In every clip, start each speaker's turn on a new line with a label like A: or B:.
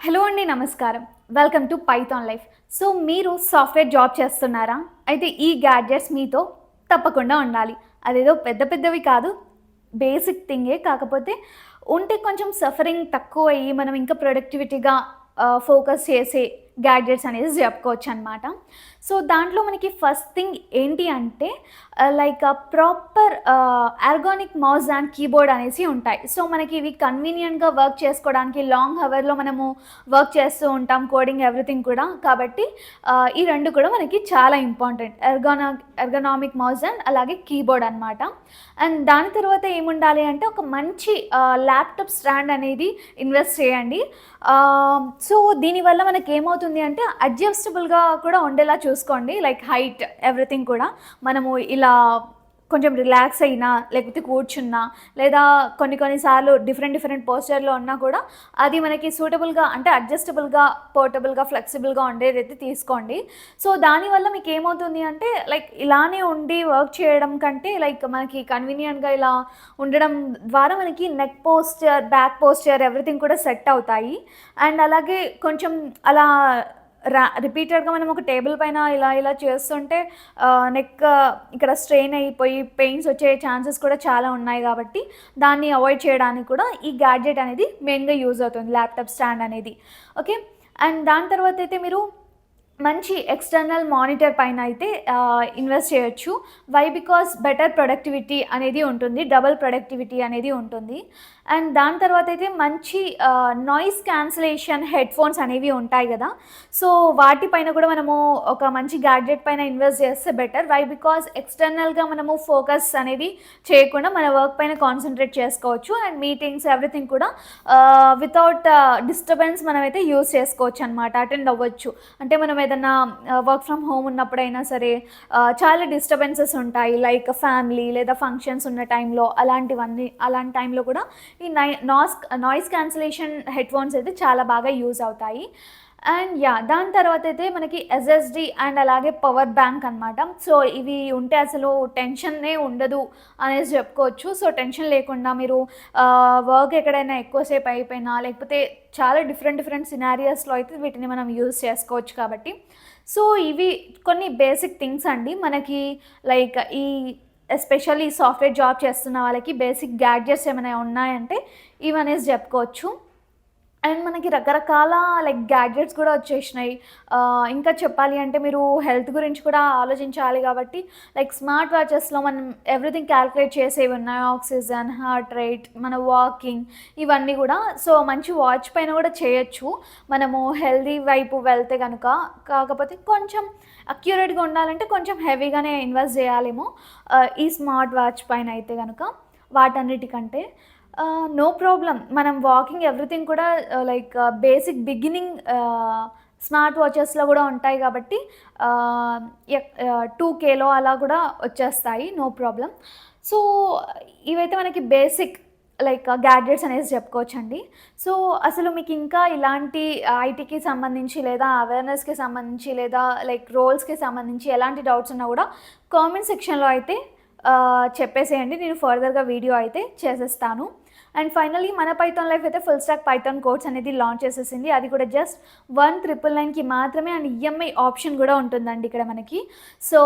A: Hello అండి, నమస్కారం. Welcome to Python life. So మీరు సాఫ్ట్‌వేర్ జాబ్ చేస్తున్నారా? అయితే ఈ గ్యాడ్జెట్స్ మీతో తప్పకుండా ఉండాలి. అదేదో పెద్ద పెద్దవి కాదు. బేసిక్ థింగే. కాకపోతే ఉంటే కొంచెం సఫరింగ్ తక్కువయ్యి మనం ఇంకా ప్రొడక్టివిటీగా ఫోకస్ చేసే గ్యాడ్జెట్స్ అనేది చెప్పుకోవచ్చనమాట. సో దాంట్లో మనకి ఫస్ట్ థింగ్ ఏంటి అంటే like proper ergonomic mouse and keyboard అనేసి ఉంటాయి. సో మనకి ఇవి కన్వీనియంట్‌గా వర్క్ చేసుకోవడానికి లాంగ్ హవర్‌లో మనము వర్క్ చేస్తూ ఉంటాం. కోడింగ్ ఎవ్రీథింగ్ కూడా. కాబట్టి ఈ 2 కూడా మనకి చాలా ఇంపార్టెంట్. ఎర్గనామిక్ మౌస్ అండ్ అలాగే కీబోర్డ్ అనమాట. అండ్ దాని తర్వాత ఏముండాలి అంటే ఒక మంచి ల్యాప్‌టాప్ స్టాండ్ అనేది ఇన్వెస్ట్ చేయండి. సో దీనివల్ల మనకేమవుతుంది అంటే అడ్జస్టబుల్‌గా కూడా ఉండేలా చూసుకోండి. లైక్ హైట్ ఎవ్రీథింగ్ కూడా. మనము ఇలా కొంచెం రిలాక్స్ అయినా, లేకపోతే కూర్చున్నా, లేదా కొన్ని సార్లు డిఫరెంట్ పోస్చర్‌లో ఉన్నా కూడా అది మనకి సూటబుల్‌గా అంటే అడ్జస్టబుల్‌గా, పోర్టబుల్‌గా, ఫ్లెక్సిబుల్‌గా ఉండేదైతే తీసుకోండి. సో దానివల్ల మీకేమవుతుంది అంటే లైక్ ఇలానే ఉండి వర్క్ చేయడం కంటే లైక్ మనకి కన్వీనియంట్‌గా ఇలా ఉండడం ద్వారా మనకి neck posture, back posture everything కూడా సెట్ అవుతాయి. అండ్ అలాగే కొంచెం అలా రిపీటెడ్‌గా మనం ఒక టేబుల్ పైన ఇలా చేస్తుంటే నెక్ ఇక్కడ స్ట్రెయిన్ అయిపోయి పెయిన్స్ వచ్చే ఛాన్సెస్ కూడా చాలా ఉన్నాయి కాబట్టి దాన్ని అవాయిడ్ చేయడానికి కూడా ఈ గ్యాడ్జెట్ అనేది మెయిన్‌గా యూజ్ అవుతుంది, ల్యాప్‌టాప్ స్టాండ్ అనేది. ఓకే. అండ్ దాని తర్వాత అయితే మీరు మంచి ఎక్స్టర్నల్ మానిటర్ పైన అయితే ఇన్వెస్ట్ చేయొచ్చు. వై? బికాస్ బెటర్ ప్రొడక్టివిటీ అనేది ఉంటుంది. డబుల్ ప్రొడక్టివిటీ అనేది ఉంటుంది. అండ్ దాని తర్వాత అయితే మంచి నాయిస్ క్యాన్సిలేషన్ హెడ్‌ఫోన్స్ అనేవి ఉంటాయి గదా! సో వాటిపైన కూడా మనము ఒక మంచి గ్యాడ్జెట్ పైన ఇన్వెస్ట్ చేస్తే బెటర్. వై? బికాస్ ఎక్స్టర్నల్‌గా మనము ఫోకస్ అనేది చేయకుండా మన వర్క్ పైన కాన్సంట్రేట్ చేసుకోవచ్చు. అండ్ మీటింగ్స్ ఎవ్రీథింగ్ కూడా వితౌట్ డిస్టర్బెన్స్ మనమైతే యూజ్ చేసుకోవచ్చు అనమాట. అటెండ్ అవ్వచ్చు. అంటే మనం ఏదన్నా వర్క్ ఫ్రమ్ హోమ్ ఉన్నప్పుడైనా సరే చాలా డిస్టర్బెన్సెస్ ఉంటాయి. లైక్ ఫ్యామిలీ లేదా ఫంక్షన్స్ ఉన్న టైంలో అలాంటి టైంలో కూడా ఈ నాయిస్ క్యాన్సిలేషన్ హెడ్‌ఫోన్స్ అయితే చాలా బాగా యూజ్ అవుతాయి. అండ్ దాని తర్వాత అయితే మనకి ఎస్ఎస్‌డి అండ్ అలాగే పవర్ బ్యాంక్ అనమాట. సో ఇవి ఉంటే అసలు టెన్షనే ఉండదు అనేసి చెప్పుకోవచ్చు. సో టెన్షన్ లేకుండా మీరు వర్క్ ఎక్కడైనా ఎక్కువసేపు అయిపోయినా, లేకపోతే చాలా డిఫరెంట్ సినారియోస్‌లో అయితే వీటిని మనం యూజ్ చేసుకోవచ్చు కాబట్టి. సో ఇవి కొన్ని బేసిక్ థింగ్స్ అండి. మనకి లైక్ ఎస్పెషల్లీ సాఫ్ట్‌వేర్ జాబ్ చేస్తున్న వాళ్ళకి బేసిక్ గ్యాడ్జెట్స్ ఏమైనా ఉన్నాయంటే ఇవనేసి చెప్పుకోవచ్చు. అండ్ మనకి రకరకాల లైక్ గ్యాడ్జెట్స్ కూడా వచ్చేసినాయి. ఇంకా చెప్పాలి అంటే మీరు హెల్త్ గురించి కూడా ఆలోచించాలి కాబట్టి లైక్ స్మార్ట్ వాచెస్‌లో మనం ఎవ్రీథింగ్ క్యాలిక్యులేట్ చేసేవి ఉన్నాయి. ఆక్సిజన్, హార్ట్ రేట్, మన వాకింగ్ ఇవన్నీ కూడా. సో మంచి వాచ్ పైన కూడా చేయొచ్చు మనము హెల్తీ వైపు వెళ్తే గనుక. కాకపోతే కొంచెం అక్యురేట్‌గా ఉండాలంటే కొంచెం హెవీగానే ఇన్వెస్ట్ చేయాలేమో ఈ స్మార్ట్ వాచ్ పైన అయితే గనుక వాటన్నిటికంటే. No problem. మనం వాకింగ్ ఎవ్రీథింగ్ కూడా లైక్ బేసిక్ బిగినింగ్ స్మార్ట్ వాచెస్‌లో కూడా ఉంటాయి కాబట్టి 2Kలో అలా కూడా వచ్చేస్తాయి. No problem. సో ఇవైతే మనకి బేసిక్ లైక్ గ్యాడ్జెట్స్ అనేసి చెప్పుకోవచ్చండి. సో అసలు మీకు ఇంకా ఇలాంటి ఐటీకి సంబంధించి లేదా అవేర్‌నెస్‌కి సంబంధించి లేదా లైక్ రోల్స్‌కి సంబంధించి ఎలాంటి డౌట్స్ ఉన్నా కూడా కామెంట్ సెక్షన్‌లో అయితే చెప్పేసేయండి. నేను ఫర్దర్‌గా వీడియో అయితే చేసేస్తాను. అండ్ ఫైనల్లీ మన పైథాన్ లైఫ్ అయితే ఫుల్ స్టాక్ పైథాన్ కోర్స్ అనేది లాంచ్ చేసేసింది. అది కూడా జస్ట్ 1999కి మాత్రమే. అండ్ ఈఎంఐ ఆప్షన్ కూడా ఉంటుందండి ఇక్కడ మనకి. సో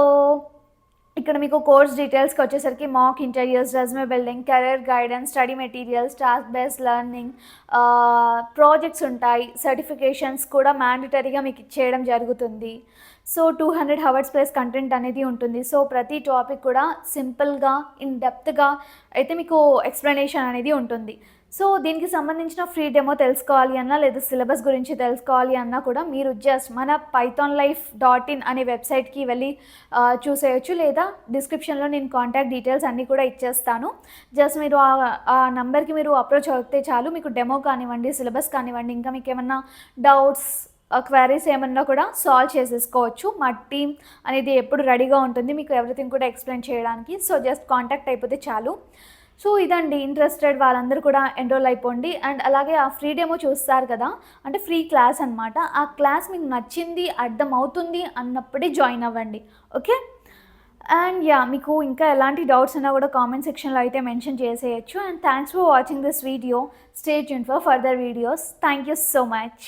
A: ఇక్కడ మీకు కోర్స్ డీటెయిల్స్‌కి వచ్చేసరికి mock interviews, resume building, career guidance, study materials, task based learning, projects ఉంటాయి. సర్టిఫికేషన్స్ కూడా మ్యాండేటరీగా మీకు ఇచ్చేయడం జరుగుతుంది. సో 200 హవర్స్ ప్లస్ కంటెంట్ అనేది ఉంటుంది. సో ప్రతి టాపిక్ కూడా సింపుల్‌గా, ఇన్ డెప్త్‌గా అయితే మీకు ఎక్స్‌ప్లనేషన్ అనేది ఉంటుంది. సో దీనికి సంబంధించిన ఫ్రీ డెమో తెలుసుకోవాలి అన్నా, లేదా సిలబస్ గురించి తెలుసుకోవాలి అన్నా కూడా మీరు జస్ట్ మన pythonlife.in అనే వెబ్సైట్‌కి వెళ్ళి చూసేయొచ్చు. లేదా డిస్క్రిప్షన్‌లో నేను కాంటాక్ట్ డీటెయిల్స్ అన్నీ కూడా ఇచ్చేస్తాను. జస్ట్ మీరు ఆ నంబర్‌కి మీరు అప్రోచ్ అవుతే చాలు. మీకు డెమో కానివ్వండి, సిలబస్ కానివ్వండి, ఇంకా మీకేమన్నా డౌట్స్, క్వెరీస్ ఏమన్నా కూడా సాల్వ్ చేసేసుకోవచ్చు. మా టీమ్ అనేది ఎప్పుడు రెడీగా ఉంటుంది మీకు ఎవ్రీథింగ్ కూడా ఎక్స్‌ప్లెయిన్ చేయడానికి. సో జస్ట్ కాంటాక్ట్ అయిపోతే చాలు. సో ఇదండి. ఇంట్రెస్టెడ్ వాళ్ళందరూ కూడా ఎన్రోల్ అయిపోండి. అండ్ అలాగే ఆ ఫ్రీ డెమో చూస్తారు కదా, అంటే ఫ్రీ క్లాస్ అనమాట. ఆ క్లాస్ మీకు నచ్చింది, అర్థమవుతుంది అన్నప్పుడే జాయిన్ అవ్వండి. ఓకే. అండ్ యా మీకు ఇంకా ఎలాంటి డౌట్స్ ఉన్నా కూడా కామెంట్ సెక్షన్లో అయితే మెన్షన్ చేసేయచ్చు. And thanks for watching this video. Stay tune for further videos. Thank you so much.